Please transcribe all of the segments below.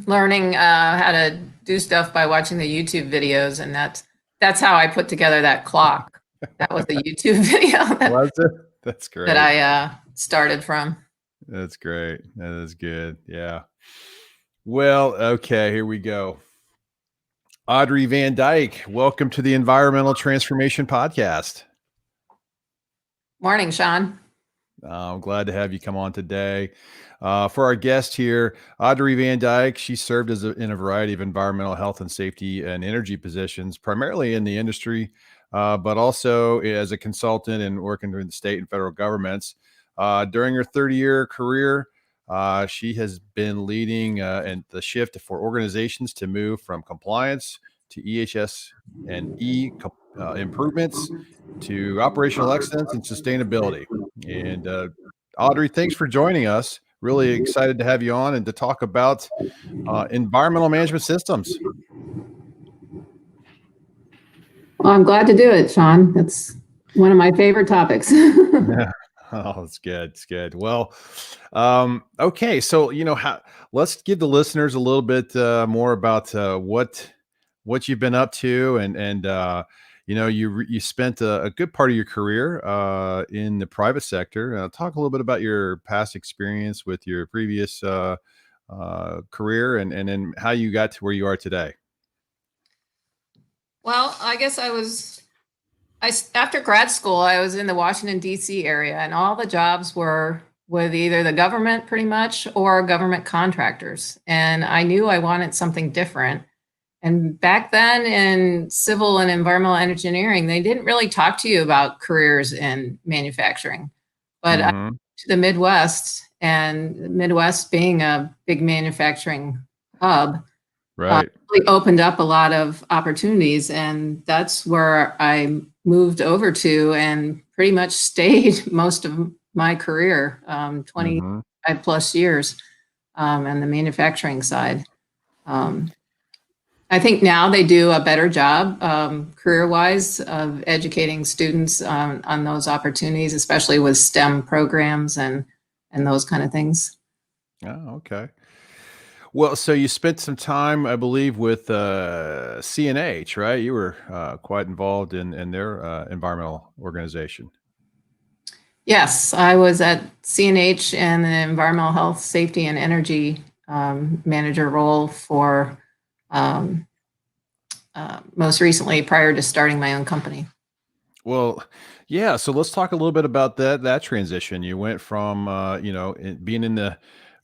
learning how to do stuff by watching the YouTube videos, and that's how I put together that clock. That was the YouTube video Was it? That's that great. I started from. That's great. That is good. Yeah. Well, okay, here we go. Audrey Van Dyke, welcome to the Environmental Transformation Podcast. Morning, Sean. I'm glad to have you come on today. For our guest here, Audrey Van Dyke, she served in a variety of environmental health and safety and energy positions, primarily in the industry, but also as a consultant and working with the state and federal governments. During her 30-year career, she has been leading and the shift for organizations to move from compliance to EHS and improvements to operational excellence and sustainability. And Audrey, thanks for joining us. Really excited to have you on and to talk about environmental management systems. Well, I'm glad to do it, Sean. That's one of my favorite topics. Yeah. Oh, it's good. It's good. Well, okay. So, let's give the listeners a little bit more about what you've been up to, and you spent a good part of your career in the private sector. Talk a little bit about your past experience with your previous career, and then how you got to where you are today. Well, I guess after grad school, I was in the Washington, D.C. area, and all the jobs were with either the government pretty much or government contractors. And I knew I wanted something different. And back then in civil and environmental engineering, they didn't really talk to you about careers in manufacturing. But I went to the Midwest, and the Midwest being a big manufacturing hub, Right. really opened up a lot of opportunities. And that's where I moved over to and pretty much stayed most of my career, 25 plus years, on the manufacturing side. I think now they do a better job career-wise of educating students on those opportunities, especially with STEM programs and those kind of things. Oh, okay. Well, so you spent some time, I believe, with CNH, right? You were quite involved in their environmental organization. Yes, I was at CNH in the environmental health, safety, and energy manager role for most recently prior to starting my own company. Well, yeah. So let's talk a little bit about that transition. You went from being in the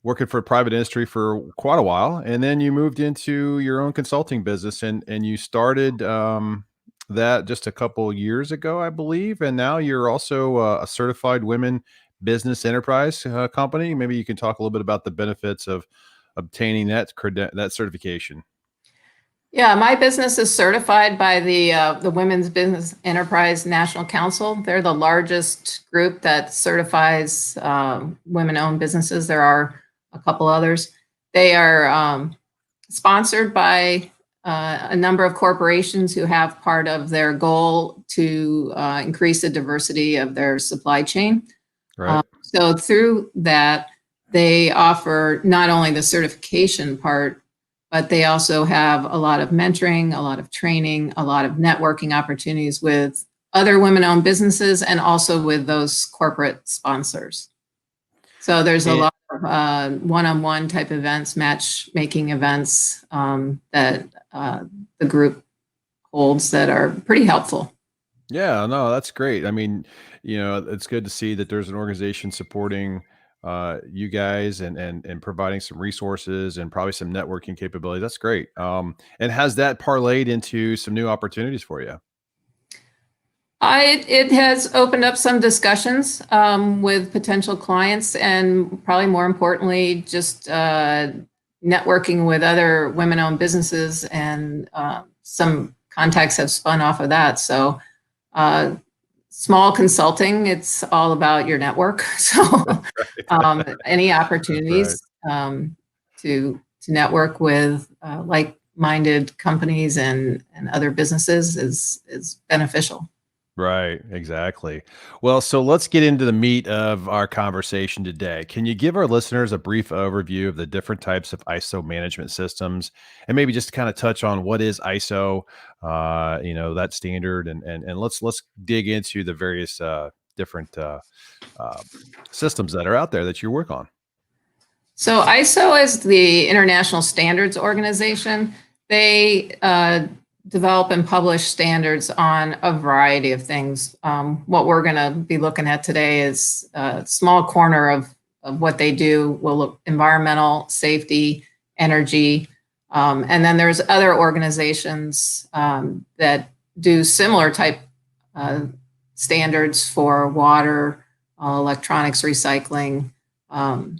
working for private industry for quite a while, and then you moved into your own consulting business, and you started that just a couple years ago, I believe, and now you're also a certified women business enterprise company. Maybe you can talk a little bit about the benefits of obtaining that certification. Yeah, my business is certified by the Women's Business Enterprise National Council. They're the largest group that certifies women-owned businesses. There are a couple others. They are sponsored by a number of corporations who have part of their goal to increase the diversity of their supply chain. Right. So through that, they offer not only the certification part, but they also have a lot of mentoring, a lot of training, a lot of networking opportunities with other women-owned businesses and also with those corporate sponsors. So there's a lot of one-on-one type events, matchmaking events that the group holds that are pretty helpful. Yeah, no, that's great. I mean, it's good to see that there's an organization supporting you guys and providing some resources and probably some networking capability. That's great. And has that parlayed into some new opportunities for you? It has opened up some discussions with potential clients, and probably more importantly, just networking with other women-owned businesses, and some contacts have spun off of that. So small consulting, it's all about your network. So any opportunities to network with like-minded companies and other businesses is beneficial. Right, exactly. Well, so let's get into the meat of our conversation today. Can you give our listeners a brief overview of the different types of ISO management systems, and maybe just kind of touch on what is ISO, that standard, and let's dig into the various different uh, systems that are out there that you work on. So ISO is the International Standards Organization. They develop and publish standards on a variety of things. What we're going to be looking at today is a small corner of what they do. We'll look environmental, safety, energy, and then there's other organizations that do similar type uh, standards for water, electronics recycling. Um,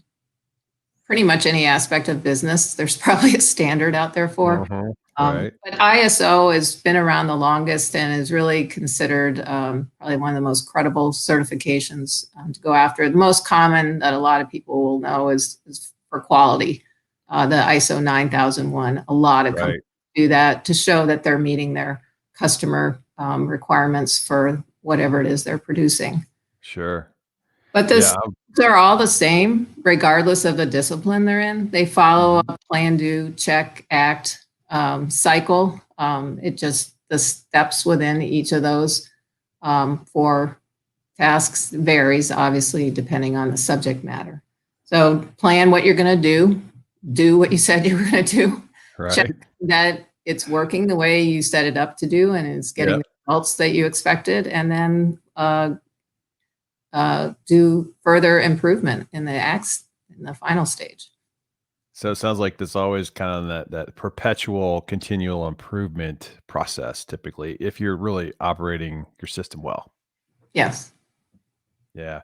Pretty much any aspect of business, there's probably a standard out there for. Mhm. Right, But ISO has been around the longest and is really considered probably one of the most credible certifications to go after. The most common that a lot of people will know is for quality, the ISO 9001. A lot of companies right, do that to show that they're meeting their customer requirements for whatever it is they're producing. sure. But Yeah. they're all the same, regardless of the discipline they're in. They follow Mhm. a plan, do, check, act cycle. It just the steps within each of those for tasks varies, obviously, depending on the subject matter. So plan what you're going to do what you said you were going to do, check Right. that it's working the way you set it up to do, and it's getting Yep. the results that you expected, and then do further improvement in the acts in the final stage. So it sounds like there's always kind of that perpetual continual improvement process typically if you're really operating your system well. Yes. Yeah.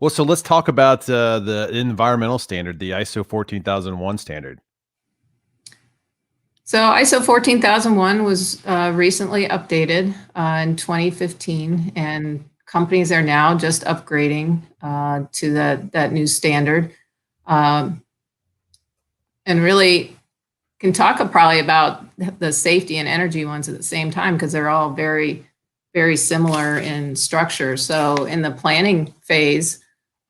Well, so let's talk about the environmental standard, the ISO 14001 standard. So ISO 14001 was recently updated in 2015, and companies are now just upgrading to that new standard. Um, and really can talk probably about the safety and energy ones at the same time because they're all very, very similar in structure. So in the planning phase,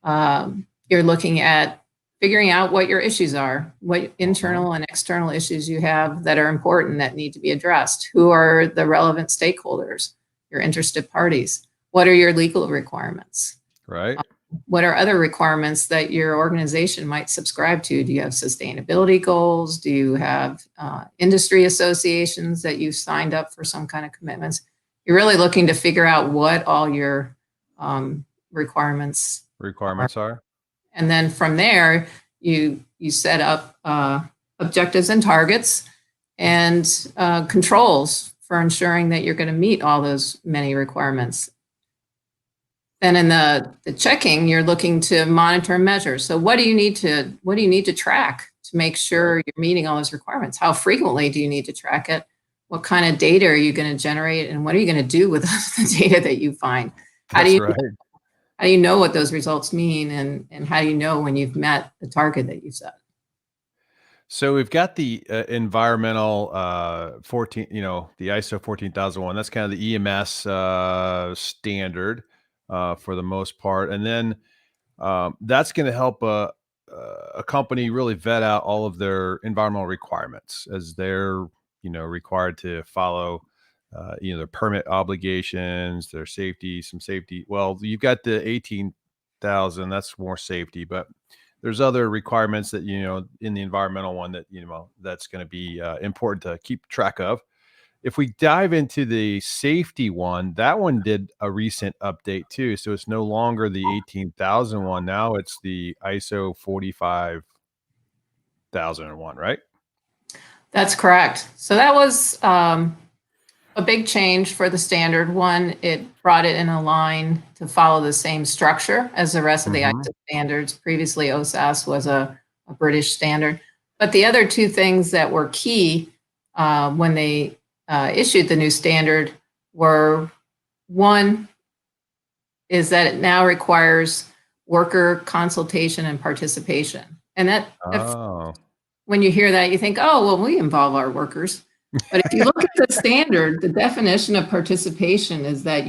you're looking at figuring out what your issues are, what Mhm. internal and external issues you have that are important that need to be addressed. Who are the relevant stakeholders, your interested parties? What are your legal requirements? Right. What are other requirements that your organization might subscribe to? Do you have sustainability goals? Do you have industry associations that you've signed up for some kind of commitments? You're really looking to figure out what all your requirements are. Requirements are. And then from there, you set up objectives and targets and controls for ensuring that you're going to meet all those many requirements. Then in the checking, you're looking to monitor and measure. So what do you need to track to make Right. sure you're meeting all those requirements? How frequently do you need to track it? What kind of data are you going to generate, and what are you going to do with the data that you find? How do That's you right. how do you know what those results mean, and how do you know when you've met the target that you set? So we've got the environmental 14, the ISO 14001. That's kind of the EMS standard for the most part. And then that's going to help a company really vet out all of their environmental requirements as they're, required to follow, their permit obligations, their safety, some safety. Well, you've got the 18,000, that's more safety, but there's other requirements that, in the environmental one that, that's going to be important to keep track of. If we dive into the safety one, that one did a recent update too. So it's no longer the 18,000 one. Now it's the ISO 45,001, right? That's correct. So that was a big change for the standard. One, it brought it in a line to follow the same structure as the rest of the Hmm. ISO standards. Previously, OSAS was a British standard. But the other two things that were key when they issued the new standard were one is that it now requires worker consultation and participation. And that Oh, when you hear that, you think, oh, well, we involve our workers. But if you look at the standard, the definition of participation is that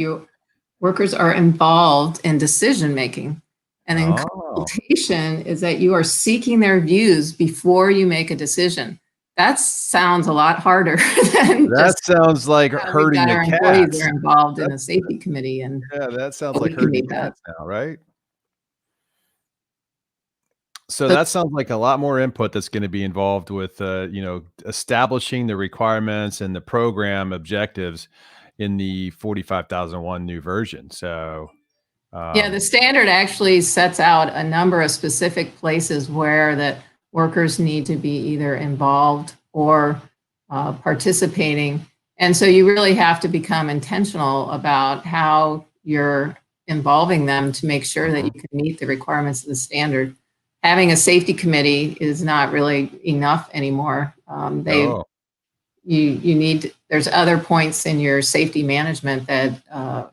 workers are involved in decision making. And in Oh, consultation is that you are seeking their views before you make a decision. That sounds a lot harder than that just sounds like we've herding got the our employees that cats. are involved in That a safety committee, and yeah, that sounds like we can herding meet that. cats now, right? So So that sounds like a lot more input that's gonna be involved with, establishing the requirements and the program objectives in the 45,001 new version. So, yeah, the um standard actually sets out a number of specific places where that workers need to be either involved or participating. And so you really have to become intentional about how you're involving them to make sure that you mhm. can meet the requirements of the standard. Having a safety committee is not really enough anymore. Oh, You need, there's other points in your safety management that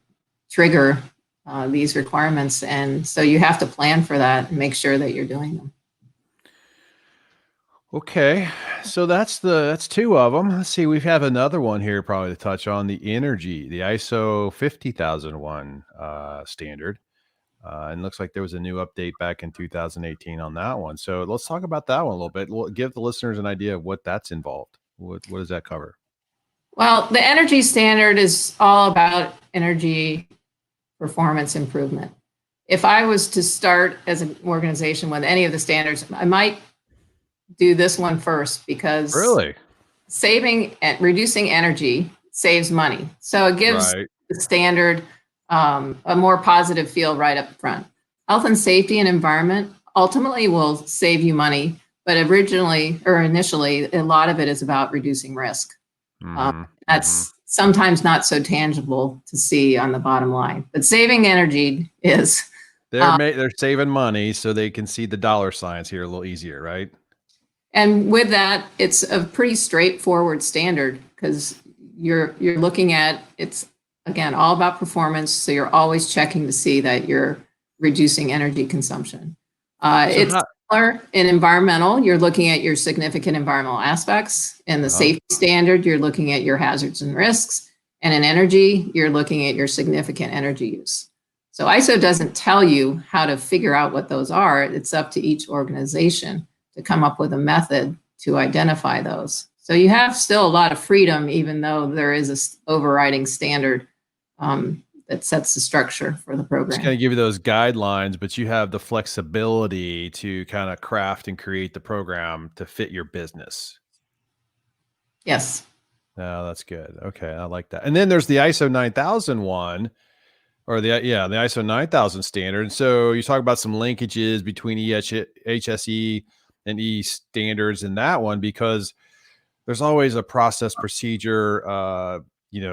trigger these requirements. And so you have to plan for that and make sure that you're doing them. okay. So that's 2 of them. Let's see, we have another one here probably to touch on, the energy, the ISO 50001, standard. And looks like there was a new update back in 2018 on that one. So let's talk about that one a little bit. We'll give the listeners an idea of what that's involved. What does that cover? Well, the energy standard is all about energy performance improvement. If I was to start as an organization with any of the standards, I might do this one first because Really? saving and reducing energy saves money. So it gives Right. the standard a more positive feel right up front. Health and safety and environment ultimately will save you money, but originally or initially, a lot of it is about reducing risk. Um, Mhm. Mhm. that's sometimes not so tangible to see on the bottom line, but saving energy is. Uh, They're saving money so they can see the dollar signs here a little easier, right? And with that, it's a pretty straightforward standard because you're looking at, it's again all about performance. So you're always checking to see that you're reducing energy consumption. So It's how similar in environmental. You're looking at your significant environmental aspects. In the uh-huh. safety standard, you're looking at your hazards and risks. And in energy, you're looking at your significant energy use. So ISO doesn't tell you how to figure out what those are. It's up to each organization to come up with a method to identify those. So you have still a lot of freedom, even though there is an overriding standard that sets the structure for the Just program. kinda give you those guidelines, but you have the flexibility to kinda craft and create the program to fit your business. Yes. Oh, that's good. Okay, I like that. And then there's the ISO 9001 or the ISO 9000 standard. So you talk about some linkages between HSE and E standards in that one because there's always a process procedure,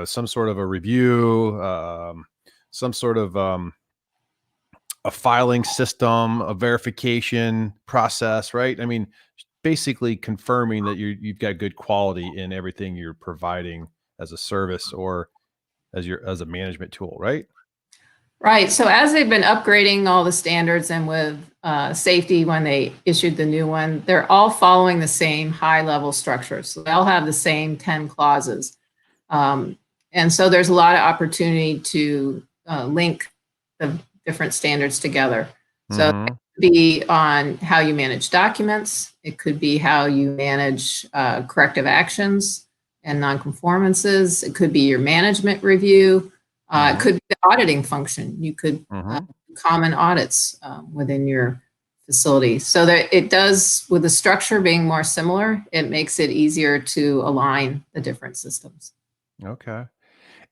some sort of a review, some sort of a filing system, a verification process, right? I mean, basically confirming that you've got good quality in everything you're providing as a service or as a management tool, right? Right. So as they've been upgrading all the standards and with safety when they issued the new one, they're all following the same high level structure. So they all have the same 10 clauses. Um, and so there's a lot of opportunity to link the different standards together. So it Mhm. could be on how you manage documents. It could be how you manage corrective actions and nonconformances. It could be your management review. It Mhm. could be the auditing function. You could Mhm. common audits within your facility. So that it does, with the structure being more similar, it makes it easier to align the different systems. Okay.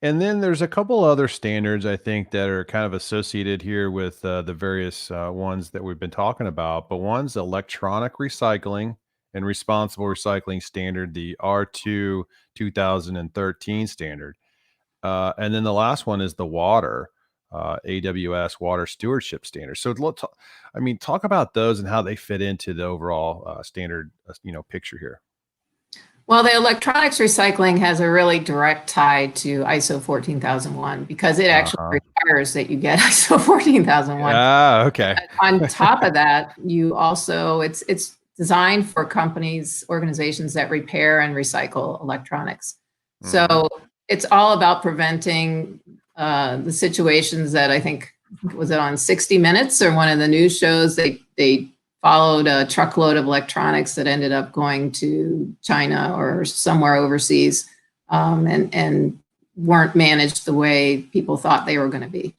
And then there's a couple other standards I think that are kind of associated here with the various ones that we've been talking about. But one's electronic recycling and responsible recycling standard, the R2 2013 standard. And then the last one is the water, AWS water stewardship standard. So, I mean, talk about those and how they fit into the overall standard, picture here. Well, the electronics recycling has a really direct tie to ISO 14001 because it Uh actually huh. requires that you get ISO 14001. Ah, okay. On top of that, you also, it's designed for companies, organizations that repair and recycle electronics. hmm So it's all about preventing the situations that I think was it on 60 Minutes or one of the news shows, they followed a truckload of electronics that ended up going to China or somewhere overseas, and weren't managed the way people thought they were going to be.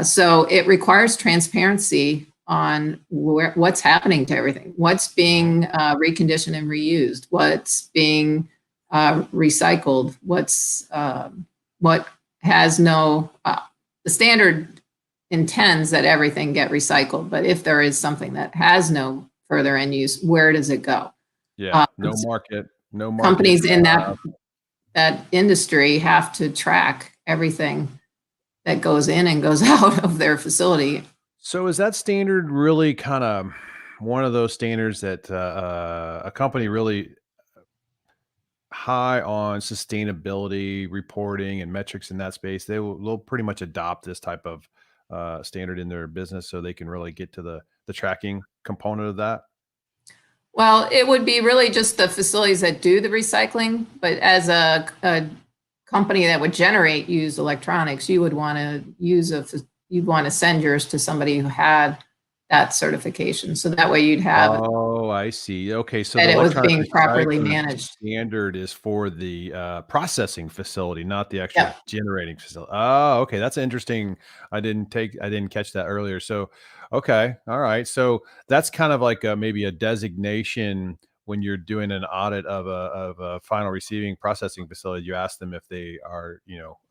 So it requires transparency on what's happening to everything, what's being reconditioned and reused, what's being recycled, what has no, the standard intends that everything get recycled, but if there is something that has no further end use, where does it go? Yeah, no market. Companies in that industry have to track everything that goes in and goes out of their facility. So is that standard really kind of one of those standards that a company really high on sustainability reporting and metrics in that space, they'll pretty much adopt this type of standard in their business so they can really get to the tracking component of that? Well, it would be really just the facilities that do the recycling, but as a company that would generate used electronics, you would want to you'd want to send yours to somebody who had that certification. So that way you'd have Oh, I see. Okay, so that the it was electronic being properly recycling managed. standard is for the processing facility, not the actual Yep. generating facility. Oh, okay, that's interesting. I didn't catch that earlier. So, okay, all right. So that's kind of like maybe a designation when you're doing an audit of a final receiving processing facility. You ask them if they are,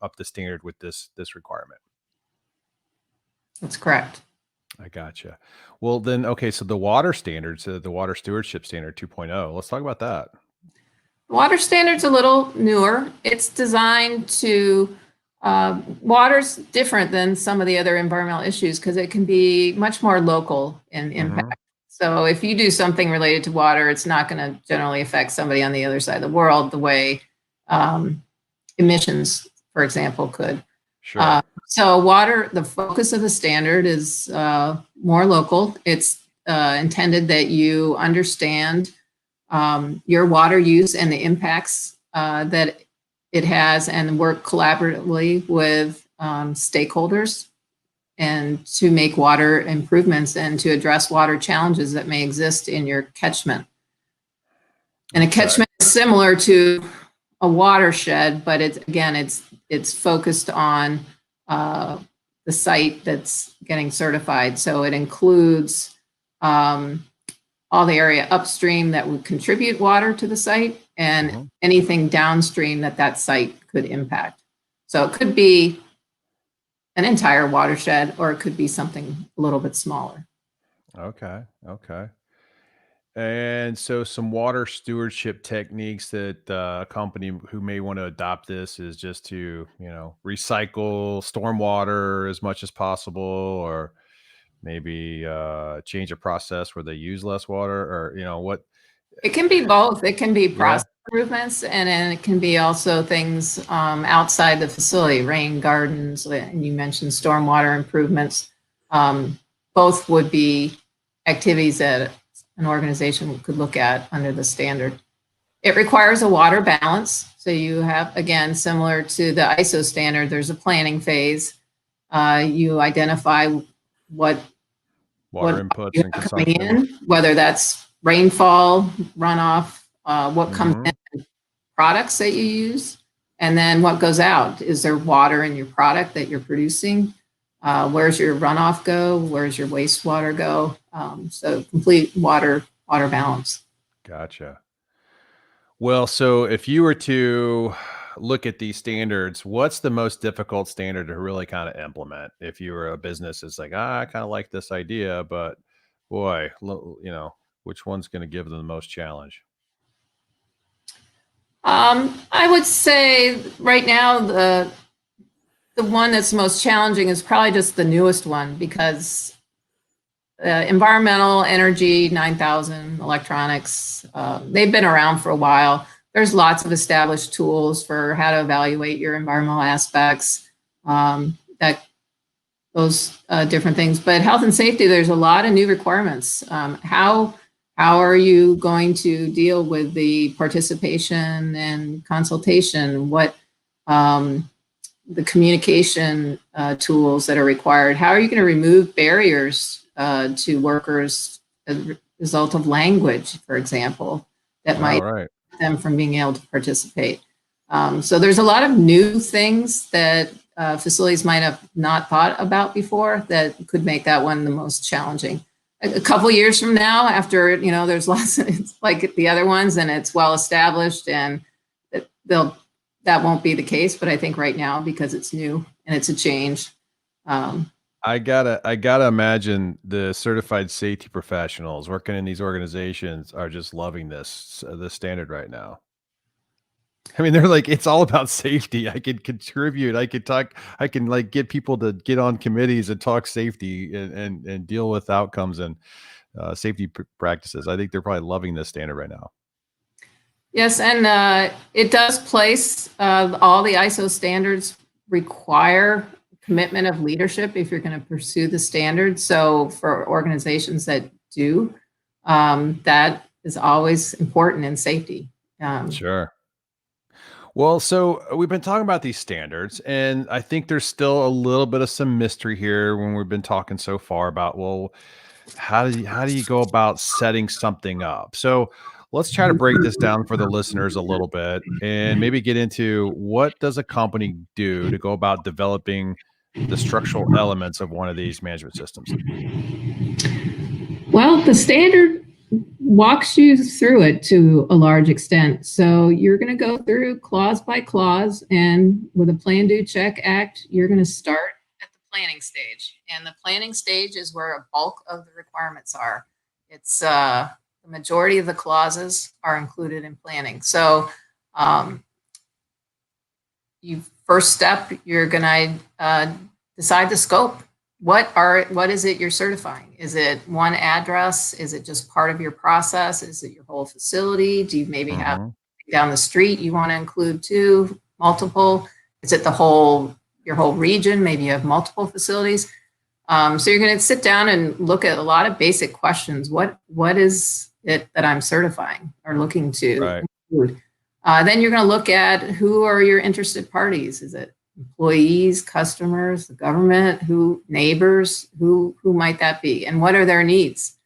up to standard with this requirement. That's correct. I gotcha. Well, then, okay, so the water standards, the water stewardship standard 2.0, let's talk about that. Water standard's a little newer. It's designed to, water's different than some of the other environmental issues because it can be much more local in Hmm. impact. So if you do something related to water, it's not going to generally affect somebody on the other side of the world the way emissions, for example, could. Sure. So water, the focus of the standard is more local. It's intended that you understand your water use and the impacts that it has, and work collaboratively with stakeholders and to make water improvements and to address water challenges that may exist in your catchment. And a Okay. catchment is similar to a watershed, but it's focused on uh, the site that's getting certified. So it includes all the area upstream that would contribute water to the site and Mhm. anything downstream that site could impact. So it could be an entire watershed, or it could be something a little bit smaller. Okay. Okay. And so some water stewardship techniques that a company who may want to adopt this is just to, recycle stormwater as much as possible, or maybe change a process where they use less water, or, what? It can be both. It can be Yeah. process improvements, and then it can be also things outside the facility, rain gardens, and you mentioned stormwater improvements. Um, Both would be activities that an organization could look at under the standard. It requires a water balance. So you have, again, similar to the ISO standard, there's a planning phase. You identify what Water what inputs you and have coming consumption. in, whether that's rainfall, runoff, what comes Hmm. in, products that you use, and then what goes out. Is there water in your product that you're producing? Where's your runoff go? Where's your wastewater go? So complete water balance. Gotcha. Well, so if you were to look at these standards, what's the most difficult standard to really kind of implement? If you were a business, it's like, I kind of like this idea, but boy, which one's going to give them the most challenge? I would say right now the one that's most challenging is probably just the newest one because environmental, energy, 9000, electronics, they've been around for a while. There's lots of established tools for how to evaluate your environmental aspects, that those different things. But health and safety, there's a lot of new requirements. How are you going to deal with the participation and consultation? Um, the communication tools that are required. How are you going to remove barriers to workers as a result of language, for example, that All might right. prevent them from being able to participate? So there's a lot of new things that facilities might have not thought about before that could make that one the most challenging. A couple years from now, after there's lots of, it's like the other ones, and it's well established, and that won't be the case. But I think right now, because it's new and it's a change. Um, I gotta imagine the certified safety professionals working in these organizations are just loving this standard right now. I mean, they're like, it's all about safety. I could contribute. I could talk. I can like get people to get on committees and talk safety and deal with outcomes and safety practices. I think they're probably loving this standard right now. yes, and it does place all the ISO standards require commitment of leadership if you're going to pursue the standards. So for organizations that do, that is always important in safety. Um, Sure. Well, so we've been talking about these standards, and I think there's still a little bit of some mystery here when we've been talking so far about, well, how do you go about setting something up? So let's try to break this down for the listeners a little bit and maybe get into what does a company do to go about developing the structural elements of one of these management systems? Well, the standard walks you through it to a large extent. So you're going to go through clause by clause, and with a plan, do, check, act, you're going to start at the planning stage. And the planning stage is where a bulk of the requirements are. It's the majority of the clauses are included in planning. So um, you first step, you're going to decide the scope. What is it you're certifying? Is it one address? Is it just part of your process? Is it your whole facility? Do you maybe have Mhm. down the street you want to include two, multiple? Is it your whole region? Maybe you have multiple facilities. So you're going to sit down and look at a lot of basic questions. What is it that I'm certifying or looking to Right. include? Then you're going to look at who are your interested parties. Is it employees, customers, the government, neighbors, who might that be, and what are their needs?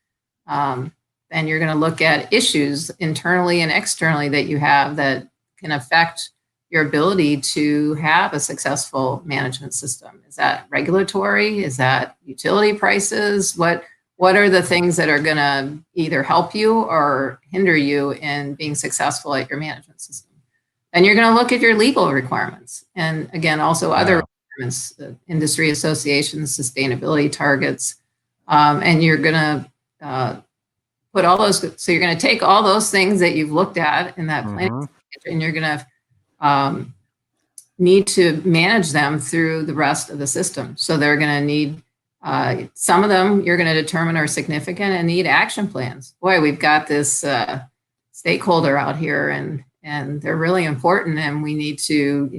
Then you're going to look at issues internally and externally that you have that can affect your ability to have a successful management system. Is that regulatory? Is that utility prices? What are the things that are going to either help you or hinder you in being successful at your management system? And you're going to look at your legal requirements. And again, also other Yeah. requirements, industry associations, sustainability targets. And you're going to put all those, so you're going to take all those things that you've looked at in that planning Mhm. stage, and you're going to um, need to manage them through the rest of the system. So they're going to need some of them you're going to determine are significant and need action plans. Boy, we've got this stakeholder out here, and they're really important, and we need to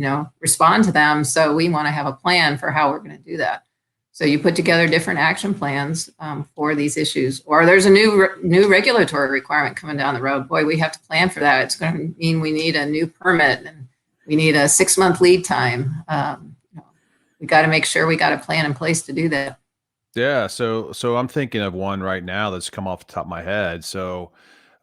respond to them. So we want to have a plan for how we're going to do that. So you put together different action plans for these issues, or there's a new regulatory requirement coming down the road. Boy, we have to plan for that. It's going to mean we need a new permit, and we need a 6-month lead time. We got to make sure we got a plan in place to do that. Yeah, so I'm thinking of one right now that's come off the top of my head. So,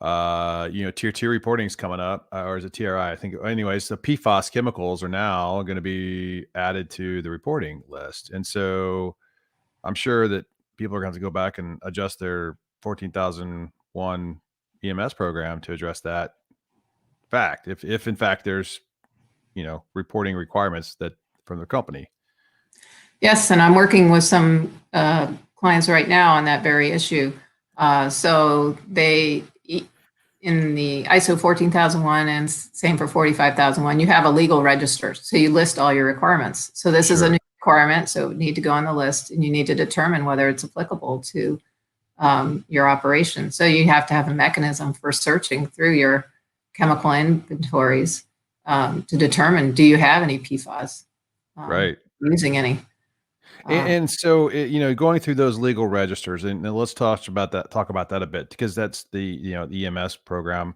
tier two reporting is coming up, or is it TRI? I think. Anyways, the PFAS chemicals are now going to be added to the reporting list, and so I'm sure that people are going to go back and adjust their 14,001 EMS program to address that fact. If in fact there's reporting requirements that from the company. Yes, and I'm working with some clients right now on that very issue. So in the ISO 14001 and same for 45001, you have a legal register. So you list all your requirements. So this is a Sure. new requirement, so it would need to go on the list, and you need to determine whether it's applicable to your operation. So you have to have a mechanism for searching through your chemical inventories to determine, do you have any PFAS, Right. using any. And so, going through those legal registers, and let's talk about that a bit because that's the the EMS program.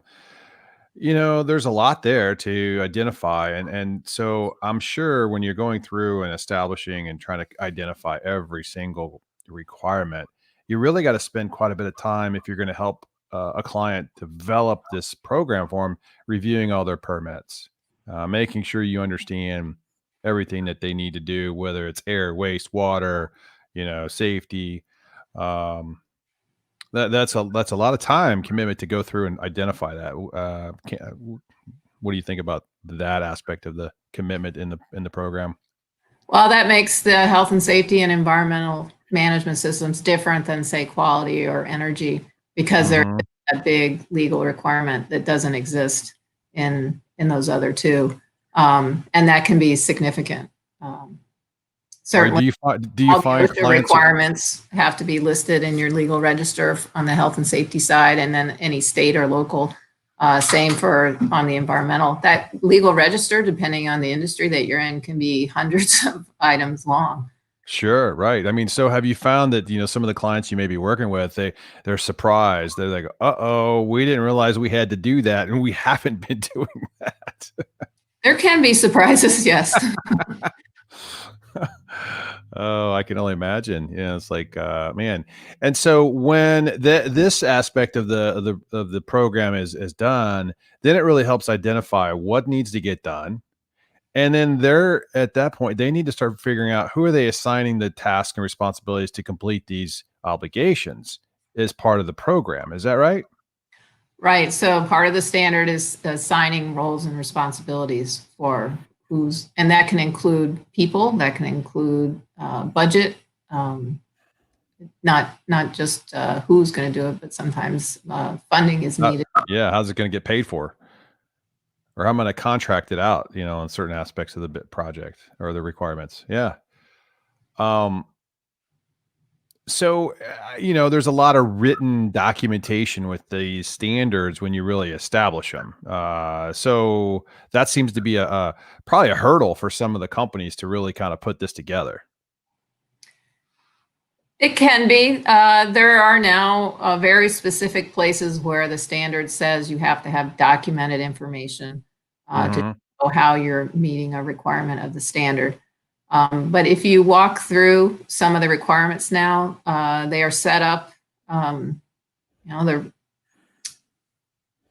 There's a lot there to identify, and so I'm sure when you're going through and establishing and trying to identify every single requirement, you really got to spend quite a bit of time if you're going to help a client develop this program for them, reviewing all their permits, making sure you understand everything that they need to do, whether it's air, waste, water, safety. Um, that's a lot of time commitment to go through and identify that. What do you think about that aspect of the commitment in the program? Well, that makes the health and safety and environmental management systems different than, say, quality or energy, because there's Hmm. a big legal requirement that doesn't exist in those other two, and that can be significant. Um, Right? Certainly, Do you all the find OSHA clients are? requirements have to be listed in your legal register on the health and safety side, and then any state or local. Same for on the environmental. That legal register, depending on the industry that you're in, can be hundreds of items long. Sure, right. I mean, so have you found that some of the clients you may be working with, they're surprised. They're like, "Uh-oh, we didn't realize we had to do that, and we haven't been doing that." There can be surprises, yes. Oh, I can only imagine. Yeah, it's like, man. And so when this aspect of the program is done, then it really helps identify what needs to get done. And then they're at that point, they need to start figuring out who are they assigning the tasks and responsibilities to complete these obligations as part of the program. Is that right? Right. So part of the standard is assigning roles and responsibilities for and that can include people, that can include budget, um, not just who's going to do it, but sometimes funding is Uh, needed. yeah. How's it going to get paid for? Or I'm going to contract it out, on certain aspects of the project or the requirements. Yeah. Um, So, there's a lot of written documentation with these standards when you really establish them. So that seems to be a probably a hurdle for some of the companies to really kind of put this together. It can be. There are now very specific places where the standard says you have to have documented information to Hmm. know how you're meeting a requirement of the standard. But if you walk through some of the requirements now, they are set up. Um, there are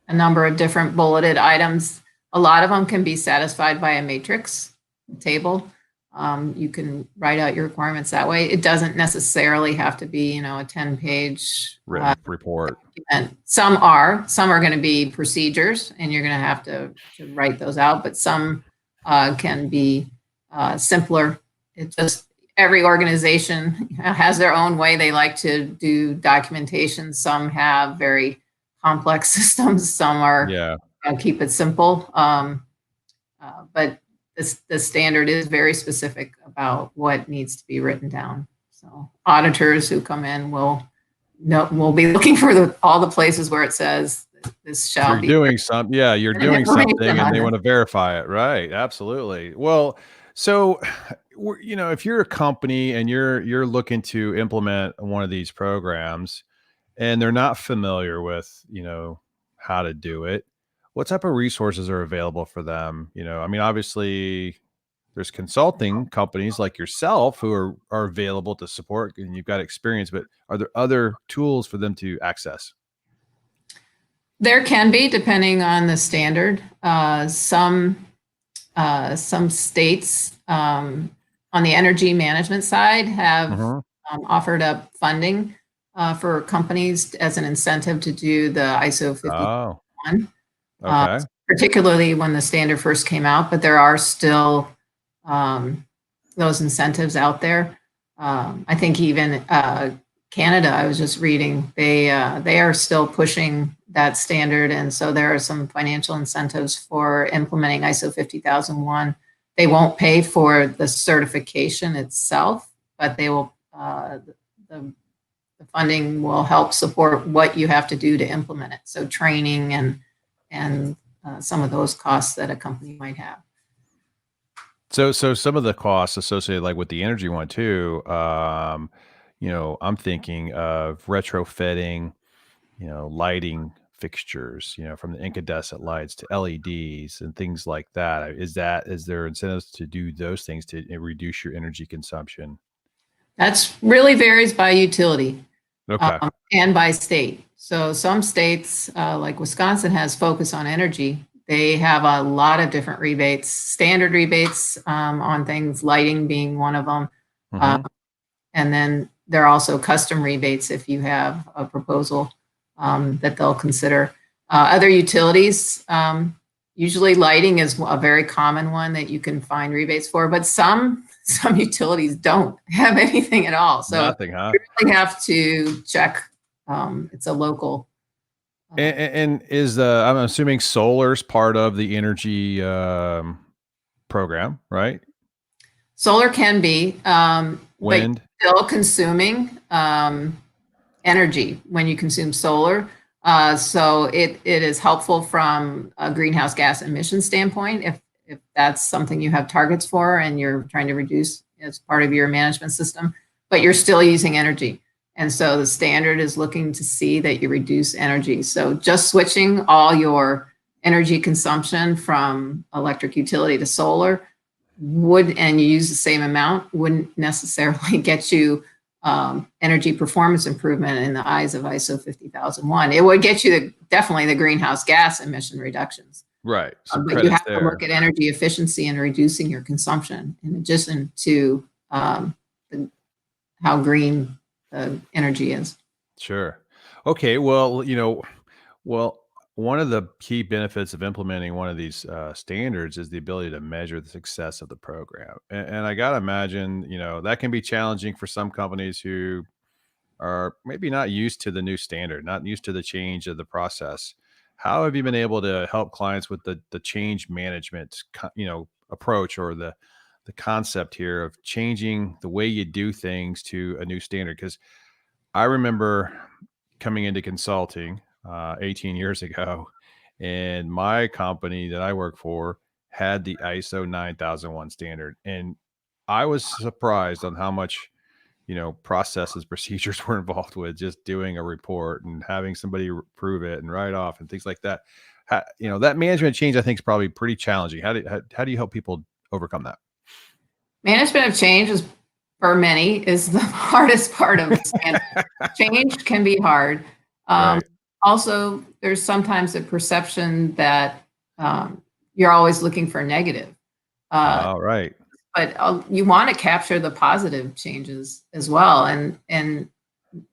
a number of different bulleted items. A lot of them can be satisfied by a matrix table. You can write out your requirements that way. It doesn't necessarily have to be, a 10-page Written report. document. Some are going to be procedures, and you're going to have to write those out. But some can be simpler. It just every organization has their own way they like to do documentation. Some have very complex systems. Some are Yeah. keep it simple. But the standard is very specific about what needs to be written down. So auditors who come in will be looking for all the places where it says this shall You're be doing some, yeah, you're written doing information something and on they this. want to verify it. Right. Absolutely. Well, so if you're a company and you're looking to implement one of these programs, and they're not familiar with, how to do it, what type of resources are available for them? I mean, obviously there's consulting companies like yourself who are available to support and you've got experience, but are there other tools for them to access? There can be, depending on the standard. Some states on the energy management side have Hmm. offered up funding for companies as an incentive to do the ISO Oh, 501, uh, okay. particularly when the standard first came out, but there are still um, those incentives out there. I think even Canada, I was just reading, they are still pushing that standard, and so there are some financial incentives for implementing ISO 50001. They won't pay for the certification itself, but they will. The, the funding will help support what you have to do to implement it. So training and some of those costs that a company might have. So some of the costs associated like with the energy one too, I'm thinking of retrofitting, lighting fixtures, from the incandescent lights to LEDs and things like that. Is there incentives to do those things to reduce your energy consumption? That's really varies by utility. Okay. And by state. So some states, like Wisconsin, has focus on energy. They have a lot of different rebates, standard rebates on things, lighting being one of them. Hmm. And then there are also custom rebates if you have a proposal that they'll consider. Other utilities, usually lighting is a very common one that you can find rebates for, but some utilities don't have anything at all. So Nothing, huh? you really have to check. It's a local. And is I'm assuming solar's part of the energy program, right? Solar can be, but Wind. you're still consuming energy when you consume solar. So it is helpful from a greenhouse gas emission standpoint if that's something you have targets for and you're trying to reduce as part of your management system, but you're still using energy. And so the standard is looking to see that you reduce energy. So just switching all your energy consumption from electric utility to solar and you use the same amount, wouldn't necessarily get you energy performance improvement in the eyes of ISO 50001. It would get you definitely the greenhouse gas emission reductions. Right. Some But you credits have to there. look at energy efficiency and reducing your consumption in addition to how green the energy is. Sure. Okay. Well, well, one of the key benefits of implementing one of these standards is the ability to measure the success of the program. And I got to imagine, that can be challenging for some companies who are maybe not used to the new standard, not used to the change of the process. How have you been able to help clients with the change management, approach, or the concept here of changing the way you do things to a new standard? Because I remember coming into consulting 18 years ago, and my company that I work for had the ISO 9001 standard. And I was surprised on how much, processes, procedures were involved with just doing a report and having somebody prove it and write off and things like that. That management change, I think, is probably pretty challenging. How do you help people overcome that? Management of change is for many is the hardest part of the standard. Change can be hard. Um, Right. Also, there's sometimes a perception that you're always looking for negative, uh, All right. but you want to capture the positive changes as well. And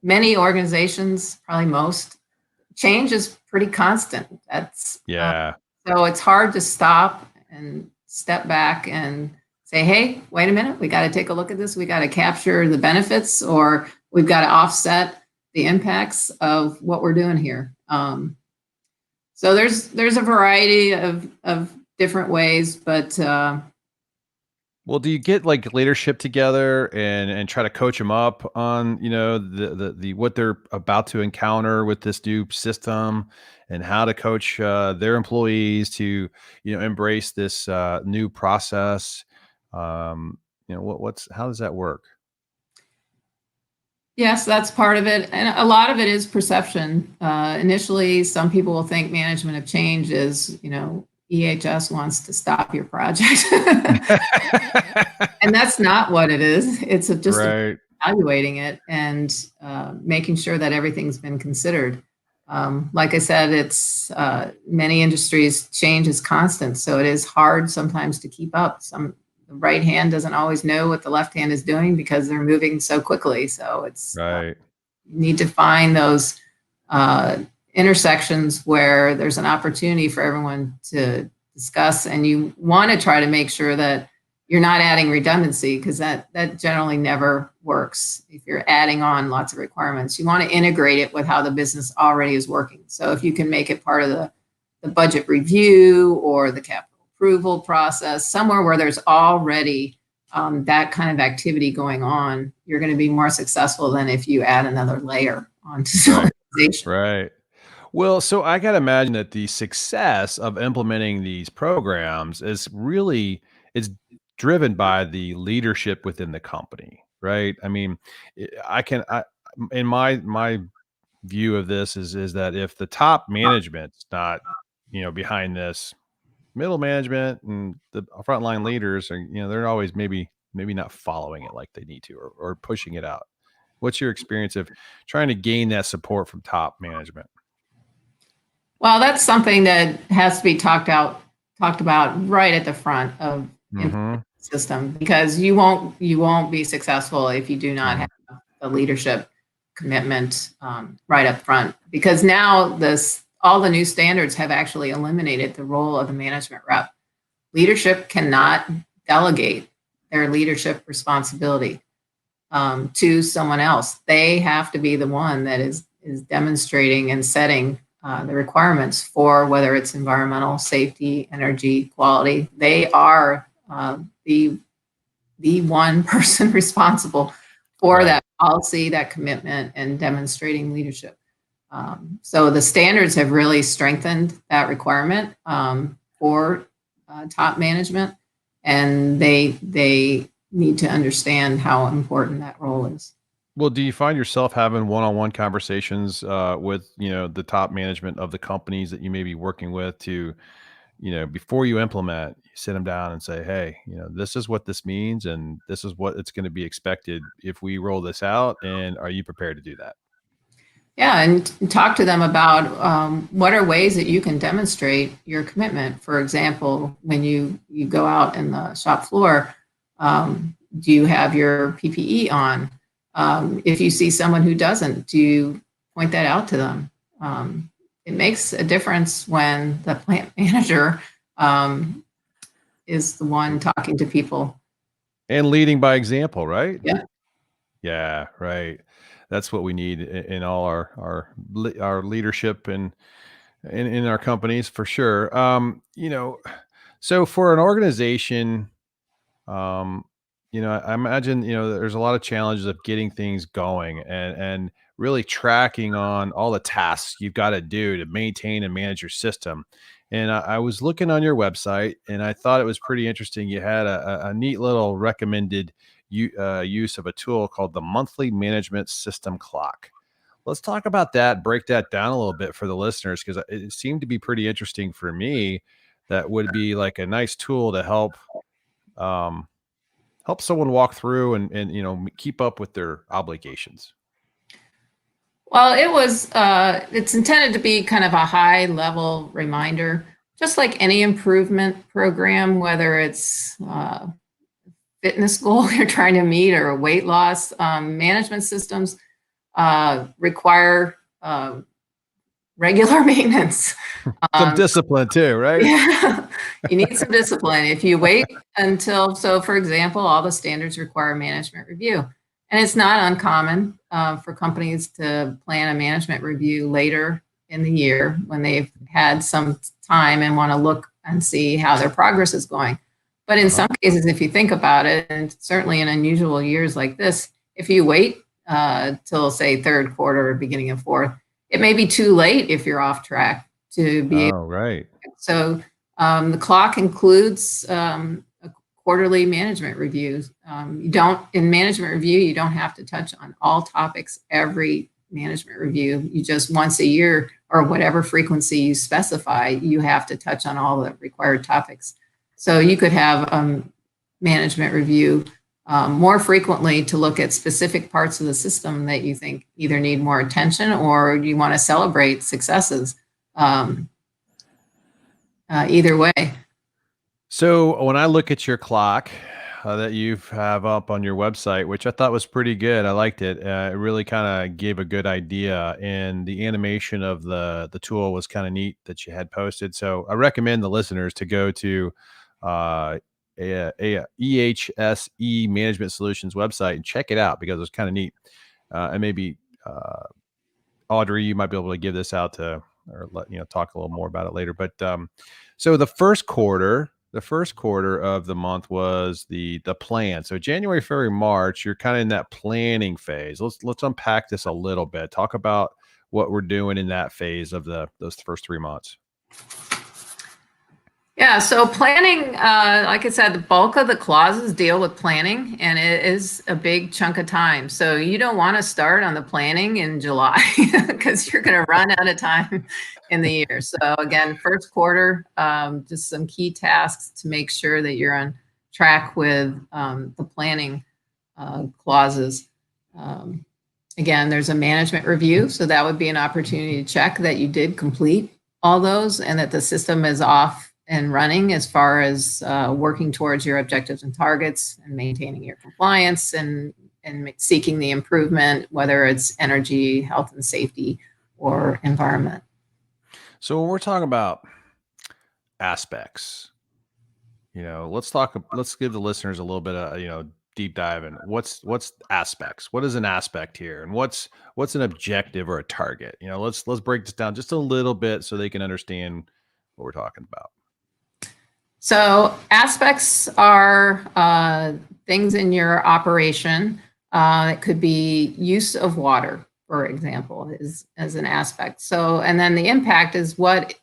many organizations, probably most, change is pretty constant. That's Yeah. so it's hard to stop and step back and say, hey, wait a minute, we got to take a look at this. We got to capture the benefits or we've got to offset the impacts of what we're doing here. So there's a variety of different ways, but Well, do you get like leadership together and try to coach them up on, the what they're about to encounter with this new system and how to coach their employees to, embrace this new process? What's how does that work? yes, that's part of it. And a lot of it is perception. Initially, some people will think management of change is, EHS wants to stop your project. And that's not what it is. It's just Right. evaluating it and making sure that everything's been considered. Like I said, it's many industries change is constant, so it is hard sometimes to keep up. The right hand doesn't always know what the left hand is doing because they're moving so quickly. So it's Right. you need to find those uh, intersections where there's an opportunity for everyone to discuss, and you want to try to make sure that you're not adding redundancy because that generally never works. If you're adding on lots of requirements, you want to integrate it with how the business already is working. So if you can make it part of the budget review or the capital approval process, somewhere where there's already that kind of activity going on, you're going to be more successful than if you add another layer onto Right. solicitation. Right. Well, so I got to imagine that the success of implementing these programs is really it's driven by the leadership within the company, right? I mean, I can in my view of this is that if the top management's not, behind this, middle management and the frontline leaders are, they're always maybe not following it like they need to, or pushing it out. What's your experience of trying to gain that support from top management? Well, that's something that has to be talked about right at the front of Mm-hmm. implementing the system, because you won't be successful if you do not Mm-hmm. have the leadership commitment right up front. Because now all the new standards have actually eliminated the role of the management rep. Leadership cannot delegate their leadership responsibility to someone else. They have to be the one that is demonstrating and setting the requirements for whether it's environmental, safety, energy, quality. They are the one person responsible for Right. that policy, that commitment, and demonstrating leadership. So the standards have really strengthened that requirement for top management, and they need to understand how important that role is. Well, do you find yourself having one-on-one conversations with, the top management of the companies that you may be working with to, before you implement, you sit them down and say, hey, this is what this means, and this is what it's going to be expected if we roll this out. And are you prepared to do that? Yeah, and talk to them about what are ways that you can demonstrate your commitment. For example, when you go out in the shop floor, do you have your PPE on? If you see someone who doesn't, do you point that out to them? It makes a difference when the plant manager is the one talking to people. And leading by example, right? Yeah. Yeah, right. That's what we need in all our leadership and in our companies for sure. So for an organization, um, I imagine, there's a lot of challenges of getting things going and really tracking on all the tasks you've got to do to maintain and manage your system. And I was looking on your website, and I thought it was pretty interesting. You had a neat little recommended use of a tool called the Monthly Management System Clock. Let's talk about that, break that down a little bit for the listeners, because it seemed to be pretty interesting for me. That would be like a nice tool to um, help someone walk through and keep up with their obligations. Well, it's intended to be kind of a high level reminder, just like any improvement program, whether it's fitness goal you're trying to meet or weight loss. Management systems require regular maintenance. Some Um, discipline too, right? yeah, you need some discipline. If you wait so for example, all the standards require management review. And it's not uncommon for companies to plan a management review later in the year when they've had some time and want to look and see how their progress is going. But in Uh-huh. some cases, if you think about it, and certainly in unusual years like this, if you wait till, say, third quarter or beginning of fourth, it may be too late if you're off track to be able. Oh, right. So the clock includes a quarterly management reviews. You don't in management review, you don't have to touch on all topics every management review. You just once a year or whatever frequency you specify, you have to touch on all the required topics. So you could have management review more frequently to look at specific parts of the system that you think either need more attention or you want to celebrate successes. Either way. So when I look at your clock that you have up on your website, which I thought was pretty good, I liked it. It really kind of gave a good idea, and the animation of the tool was kind of neat that you had posted. So I recommend the listeners to go to uh, a EHSE Management Solutions website and check it out because it's kind of neat. And maybe Audrey, you might be able to give this out to, or let talk a little more about it later. But so the first quarter of the month was the plan. So January, February, March, you're kind of in that planning phase. Let's unpack this a little bit. Talk about what we're doing in that phase of those first 3 months. Yeah, so planning, like I said, the bulk of the clauses deal with planning, and it is a big chunk of time. So you don't want to start on the planning in July because you're going to run out of time in the year. So again, first quarter, just some key tasks to make sure that you're on track with the planning clauses. Um, Again, there's a management review, so that would be an opportunity to check that you did complete all those and that the system is off and running as far as working towards your objectives and targets and maintaining your compliance and seeking the improvement, whether it's energy, health and safety, or environment. So when we're talking about aspects, let's give the listeners a little bit of, deep dive in what's aspects. What is an aspect here? And what's an objective or a target? Let's break this down just a little bit so they can understand what we're talking about. So aspects are things in your operation. It could be use of water, for example, is as an aspect. So, and then the impact is what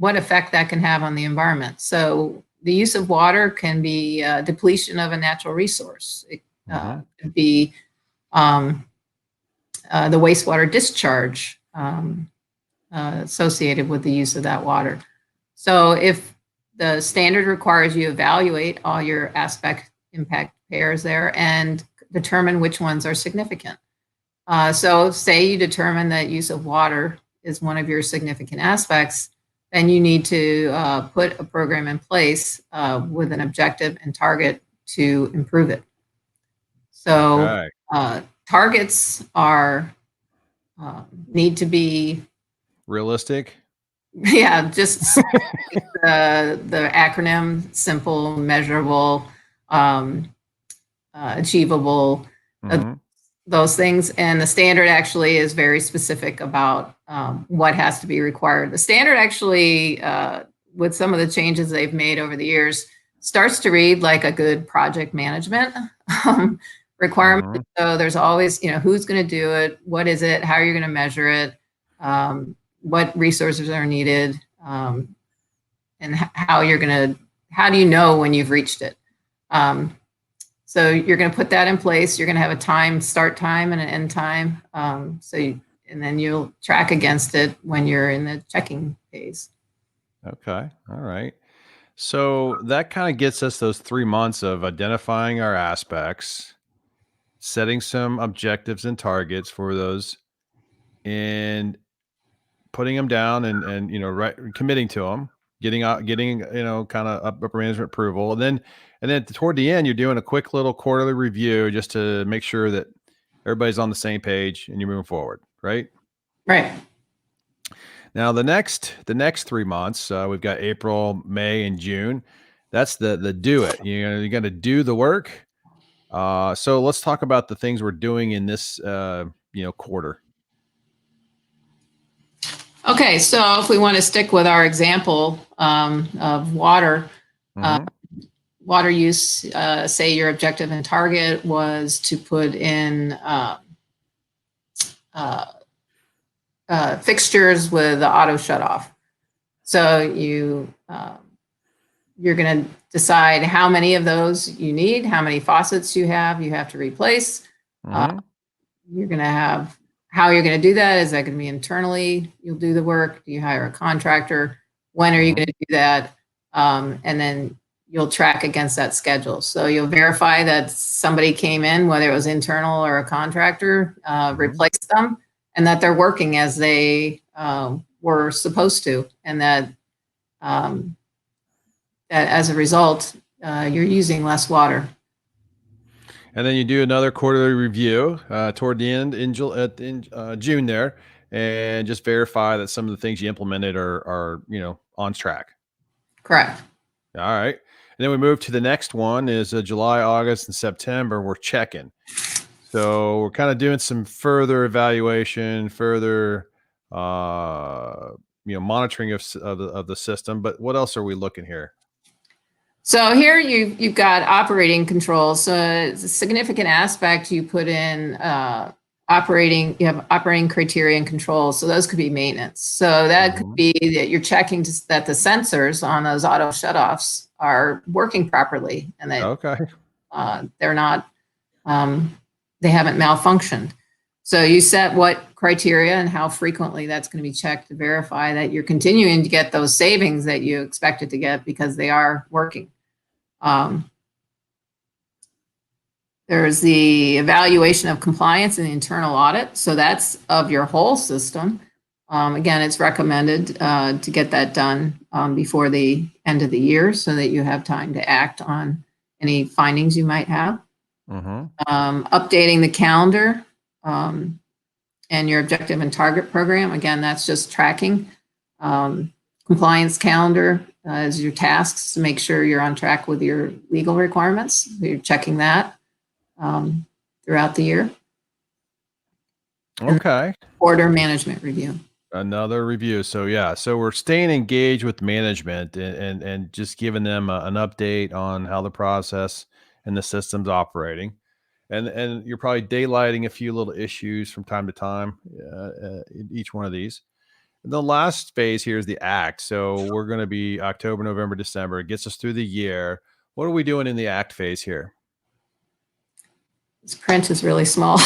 effect that can have on the environment. So the use of water can be depletion of a natural resource. It could be the wastewater discharge associated with the use of that water. So if the standard requires you evaluate all your aspect impact pairs there and determine which ones are significant. So say you determine that use of water is one of your significant aspects, then you need to put a program in place with an objective and target to improve it. So targets are need to be realistic. Yeah, just the acronym: simple, measurable, achievable, those things. And the standard actually is very specific about what has to be required. The standard actually, with some of the changes they've made over the years, starts to read like a good project management requirement. So there's always, who's going to do it, what is it, how are you going to measure it, what resources are needed, and how do you know when you've reached it? So you're going to put that in place. You're going to have a start time and an end time. And then you'll track against it when you're in the checking phase. Okay. All right. So that kind of gets us those 3 months of identifying our aspects, setting some objectives and targets for those, and putting them down and committing to them, getting kind of upper management approval. And then toward the end, you're doing a quick little quarterly review just to make sure that everybody's on the same page and you're moving forward. Right. Right. Now the next 3 months, we've got April, May, and June. That's the do it. You're going to do the work. So let's talk about the things we're doing in this quarter. Okay, so if we want to stick with our example of water, water use, say your objective and target was to put in fixtures with the auto shut off. So you're going to decide how many of those you need, how many faucets you have to replace. You're going to have how you're going to do that. Is that going to be internally? You'll do the work. Do you hire a contractor? When are you going to do that? And then you'll track against that schedule. So you'll verify that somebody came in, whether it was internal or a contractor, replaced them, and that they're working as they were supposed to, and that that as a result, you're using less water. And then you do another quarterly review toward the end in June there, and just verify that some of the things you implemented are on track. Correct. All right. And then we move to the next one is July, August, and September. We're checking. So we're kind of doing some further evaluation, further monitoring of the system. But what else are we looking here? So here you've got operating controls. So it's a significant aspect. You put in you have operating criteria and controls. So those could be maintenance. So that could be that you're checking that the sensors on those auto shutoffs are working properly and that Okay. they're not, they haven't malfunctioned. So you set what criteria and how frequently that's going to be checked to verify that you're continuing to get those savings that you expected to get because they are working. There's the evaluation of compliance and the internal audit. So that's of your whole system. Again, it's recommended to get that done before the end of the year so that you have time to act on any findings you might have. Updating the calendar and your objective and target program. Again, that's just tracking. Compliance calendar is your tasks to make sure you're on track with your legal requirements. You're checking that throughout the year. Okay. Order management review. Another review. So yeah, so we're staying engaged with management and just giving them an update on how the process and the system's operating. And you're probably daylighting a few little issues from time to time in each one of these. And the last phase here is the act. So we're going to be October, November, December. It gets us through the year. What are we doing in the act phase here? This print is really small.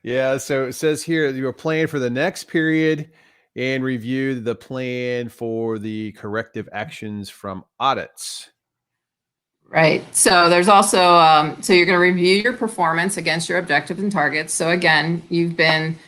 Yeah, so it says here you're planning for the next period and review the plan for the corrective actions from audits. Right. So there's also, so you're going to review your performance against your objectives and targets. So again, you've been,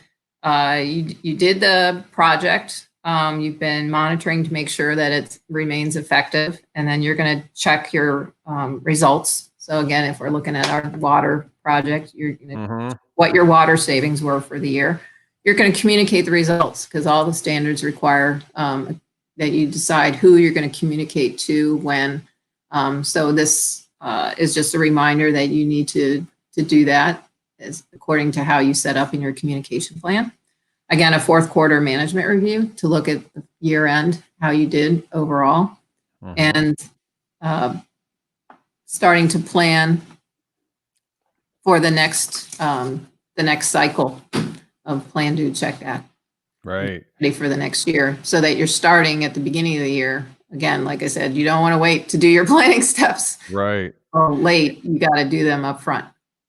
you did the project. You've been monitoring to make sure that it remains effective. And then you're going to check your results. So again, if we're looking at our water project, you're going to what your water savings were for the year. You're going to communicate the results because all the standards require that you decide who you're going to communicate to when. So this is just a reminder that you need to do that as according to how you set up in your communication plan. Again, a fourth quarter management review to look at the year end, how you did overall, and starting to plan for the next cycle of plan, do, check, act. Right. Ready for the next year so that you're starting at the beginning of the year. Again, like I said, you don't want to wait to do your planning steps. Right. Or late, you got to do them up front.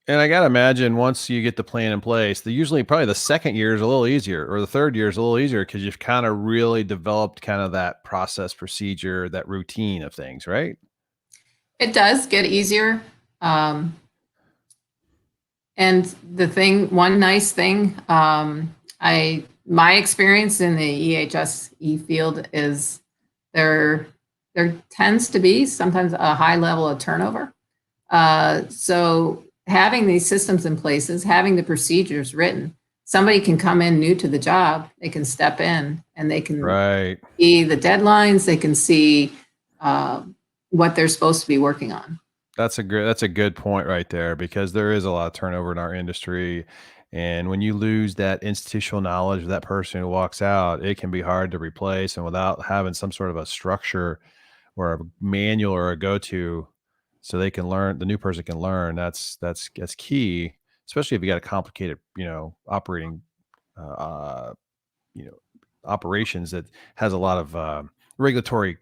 And I got to imagine once you get the plan in place, usually probably the second year is a little easier or the third year is a little easier because you've kind of really developed kind of that process, procedure, that routine of things, right? It does get easier. And one nice thing, my experience in the EHSE field is there tends to be sometimes a high level of turnover. So having these systems in places, having the procedures written, somebody can come in new to the job, they can step in and they can see the deadlines, they can see what they're supposed to be working on. That's a good point right there because there is a lot of turnover in our industry. And when you lose that institutional knowledge of that person who walks out, it can be hard to replace. And without having some sort of a structure or a manual or a go-to so they can learn, the new person can learn, that's key, especially if you got a complicated, operating, operations that has a lot of regulatory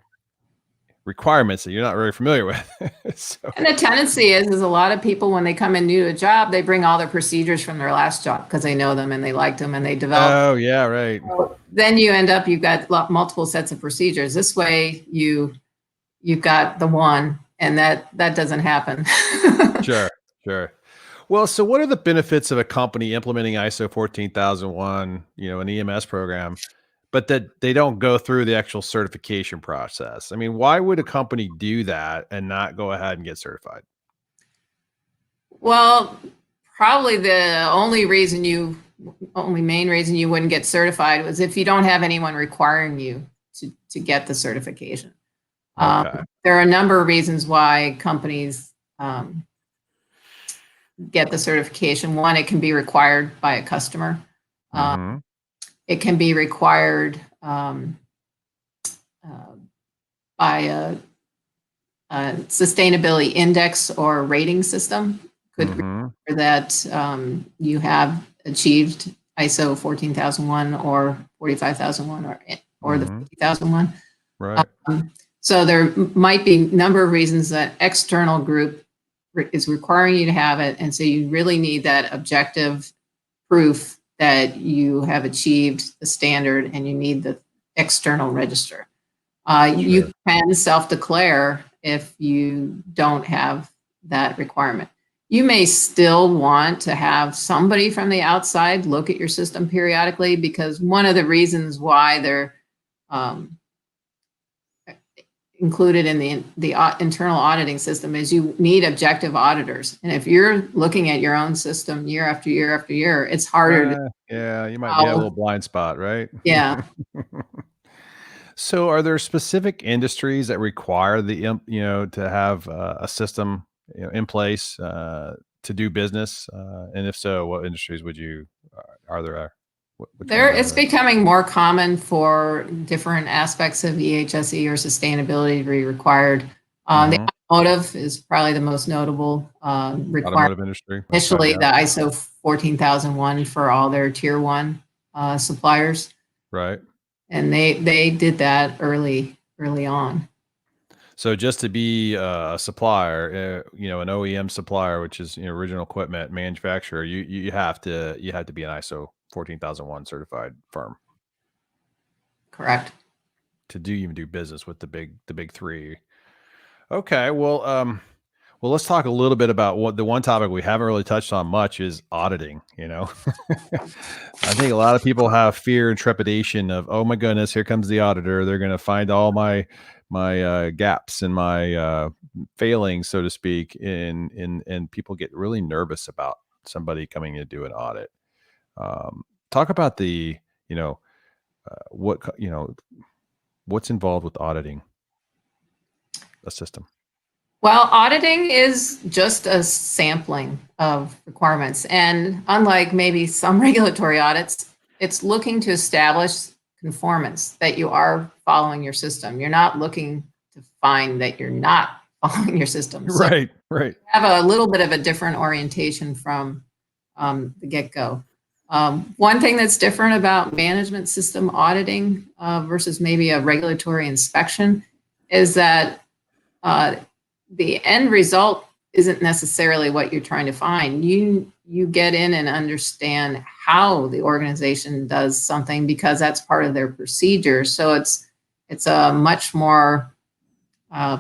requirements that you're not very familiar with. And the tendency is a lot of people, when they come in new to a job, they bring all their procedures from their last job because they know them and they liked them and they develop. Oh yeah, right. So then you've got multiple sets of procedures. This way you've got the one, and that doesn't happen. Sure. Well, so what are the benefits of a company implementing ISO 14001, an EMS program, but that they don't go through the actual certification process? I mean, why would a company do that and not go ahead and get certified? Well, probably the only main reason you wouldn't get certified was if you don't have anyone requiring you to get the certification. Okay. There are a number of reasons why companies get the certification. One, it can be required by a customer. It can be required by a sustainability index or rating system. could require that you have achieved ISO 14001 or 45001 or the 50001. Right. So there might be a number of reasons that external group is requiring you to have it. And so you really need that objective proof that you have achieved the standard, and you need the external register. You can self-declare if you don't have that requirement. You may still want to have somebody from the outside look at your system periodically, because one of the reasons why they're included in the internal auditing system is you need objective auditors. And if you're looking at your own system year after year after year, it's harder to. Yeah, you might have a little blind spot, right? Yeah. So are there specific industries that require to have a system, in place, to do business? And if so, what industries are there? Which ones are It's there? becoming more common for different aspects of EHSE or sustainability to be required. The automotive is probably the most notable requirement. Automotive industry. Okay, Initially, yeah. the ISO 14001 for all their tier 1 suppliers. Right. And they did that early on. So just to be a supplier, an OEM supplier, which is original equipment manufacturer, you have to be an ISO 14001 certified firm Correct. to even do business with the big three. Okay, well, let's talk a little bit about what the one topic we haven't really touched on much is auditing. I think a lot of people have fear and trepidation of, oh my goodness, here comes the auditor. They're going to find all my gaps and my failings, so to speak, and people get really nervous about somebody coming in to do an audit. Talk about the, what's involved with auditing a system. Well, auditing is just a sampling of requirements. And unlike maybe some regulatory audits, it's looking to establish conformance, that you are following your system. You're not looking to find that you're not following your system. So Right. you have a little bit of a different orientation from the get-go. One thing that's different about management system auditing versus maybe a regulatory inspection is that the end result isn't necessarily what you're trying to find. You get in and understand how the organization does something, because that's part of their procedure. So it's a much more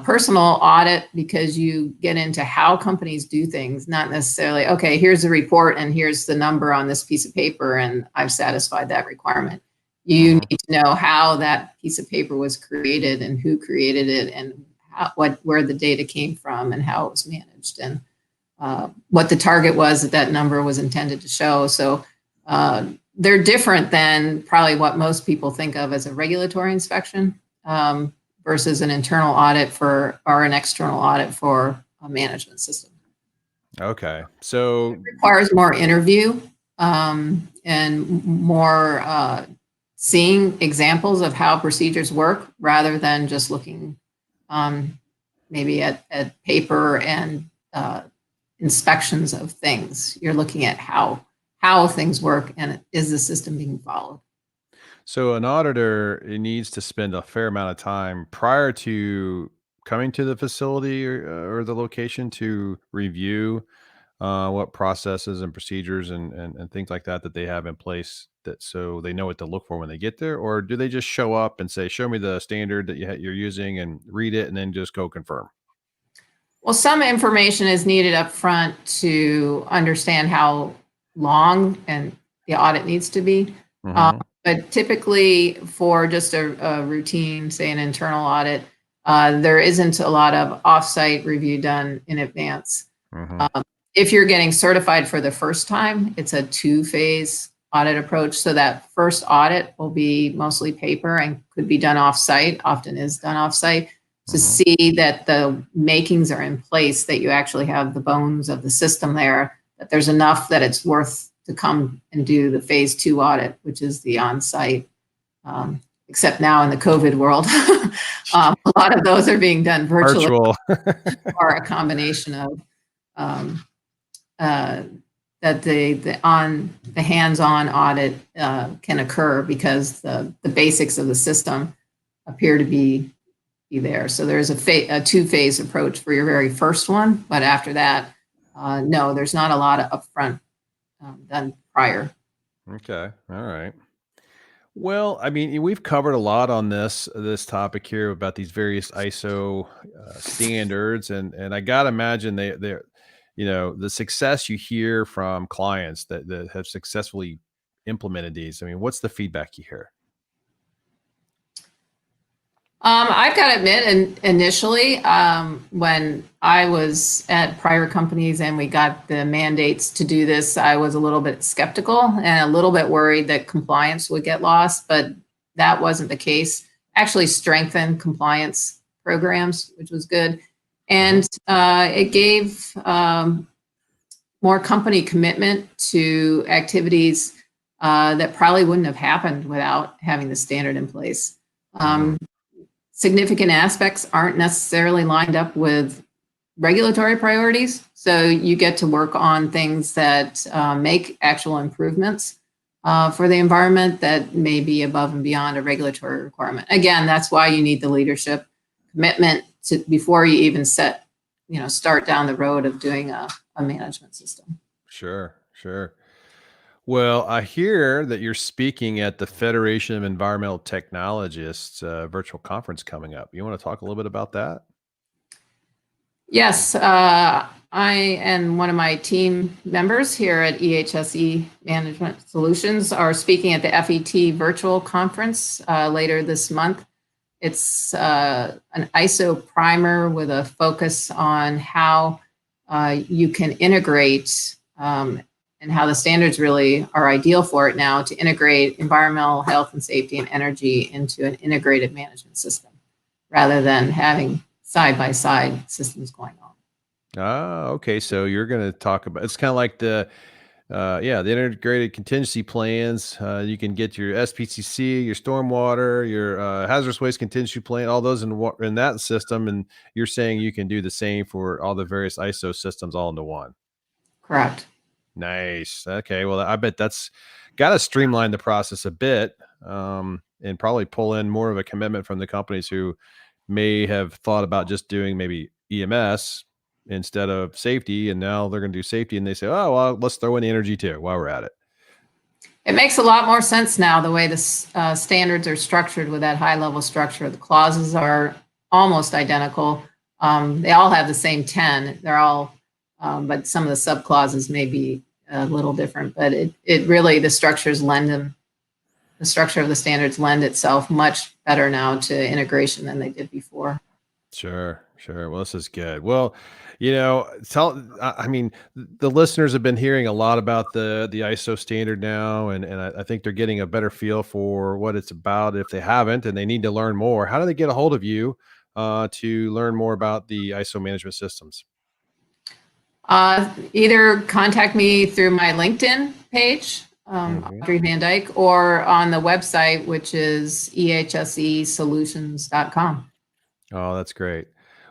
personal audit, because you get into how companies do things, not necessarily, okay, here's the report and here's the number on this piece of paper and I've satisfied that requirement. You need to know how that piece of paper was created and who created it, and where the data came from and how it was managed, and what the target was that number was intended to show. So they're different than probably what most people think of as a regulatory inspection versus an internal audit or an external audit for a management system. Okay, so it requires more interview and more seeing examples of how procedures work, rather than just looking maybe at paper and inspections of things. You're looking at how things work, and is the system being followed. So an auditor needs to spend a fair amount of time prior to coming to the facility or the location to review what processes and procedures and things like that they have in place, so they know what to look for when they get there. Or do they just show up and say, show me the standard that you're using, and read it and then just go confirm? Well, some information is needed up front to understand how long and the audit needs to be. But typically for just a routine, say an internal audit, there isn't a lot of offsite review done in advance. If you're getting certified for the first time, it's a 2-phase audit approach. So that first audit will be mostly paper and could be done offsite, often is done offsite, to see that the makings are in place, that you actually have the bones of the system there, that there's enough that it's worth to come and do the phase 2 audit, which is the on-site. Except now in the COVID world, a lot of those are being done virtually. Virtual. Or a combination of that the hands-on audit can occur, because the basics of the system appear to be there. So there's a two-phase approach for your very first one, but after that, no, there's not a lot of upfront done prior. Okay. All right. Well, I mean, we've covered a lot on this topic here about these various ISO standards, and I gotta imagine they're the success you hear from clients that have successfully implemented these. I mean, what's the feedback you hear? I've got to admit, initially, when I was at prior companies and we got the mandates to do this, I was a little bit skeptical and a little bit worried that compliance would get lost, but that wasn't the case. Actually strengthened compliance programs, which was good. And it gave more company commitment to activities that probably wouldn't have happened without having the standard in place. Significant aspects aren't necessarily lined up with regulatory priorities. So you get to work on things that make actual improvements for the environment that may be above and beyond a regulatory requirement. Again, that's why you need the leadership commitment before you even start down the road of doing a management system. Sure, sure. Well, I hear that you're speaking at the Federation of Environmental Technologists virtual conference coming up. You want to talk a little bit about that? Yes, I and one of my team members here at EHSE Management Solutions are speaking at the FET virtual conference later this month. It's an ISO primer with a focus on how you can integrate and how the standards really are ideal for it now to integrate environmental health and safety and energy into an integrated management system rather than having side-by-side systems going on. Ah, okay. So you're going to talk about it's kind of like the integrated contingency plans. You can get your SPCC, your stormwater, your hazardous waste contingency plan, all those in that system, and you're saying you can do the same for all the various ISO systems all into one. Correct. Nice. Okay. Well, I bet that's got to streamline the process a bit, and probably pull in more of a commitment from the companies who may have thought about just doing maybe EMS instead of safety, and now they're going to do safety, and they say, "Oh, well, let's throw in the energy too while we're at it." It makes a lot more sense now the way the standards are structured with that high-level structure. The clauses are almost identical. They all have the same 10. They're all, but some of the sub-clauses may be a little different. But it really, the structure of the standards lend itself much better now to integration than they did before. Sure, sure. Well, this is good. Well, I mean, the listeners have been hearing a lot about the ISO standard now, and I think they're getting a better feel for what it's about if they haven't, and they need to learn more. How do they get a hold of you to learn more about the ISO management systems? Either contact me through my LinkedIn page, Audrey Van Dyke, or on the website, which is ehsesolutions.com. Oh, that's great.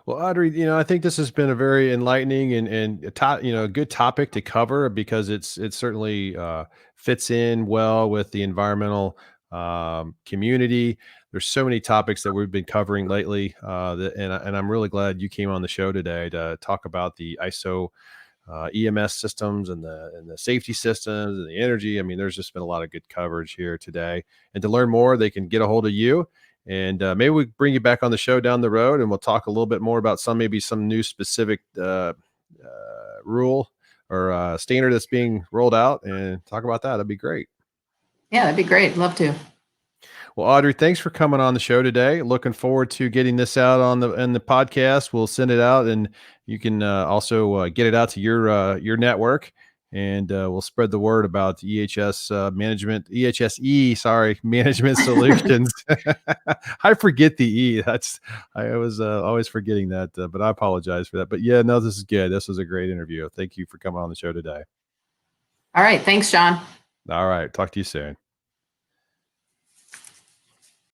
Well, Audrey, I think this has been a very enlightening and a good topic to cover because it certainly fits in well with the environmental community. There's so many topics that we've been covering lately, and I'm really glad you came on the show today to talk about the ISO EMS systems and the safety systems and the energy. I mean, there's just been a lot of good coverage here today. And to learn more, they can get a hold of you. And maybe we bring you back on the show down the road, and we'll talk a little bit more about maybe some new specific rule or standard that's being rolled out, and talk about that. That'd be great. Yeah, that'd be great. Love to. Well, Audrey, thanks for coming on the show today. Looking forward to getting this out in the podcast. We'll send it out, and you can also get it out to your network, and we'll spread the word about EHSE, management solutions. I forget the E. I was always forgetting that, but I apologize for that. But yeah, no, this is good. This was a great interview. Thank you for coming on the show today. All right. Thanks, John. All right. Talk to you soon.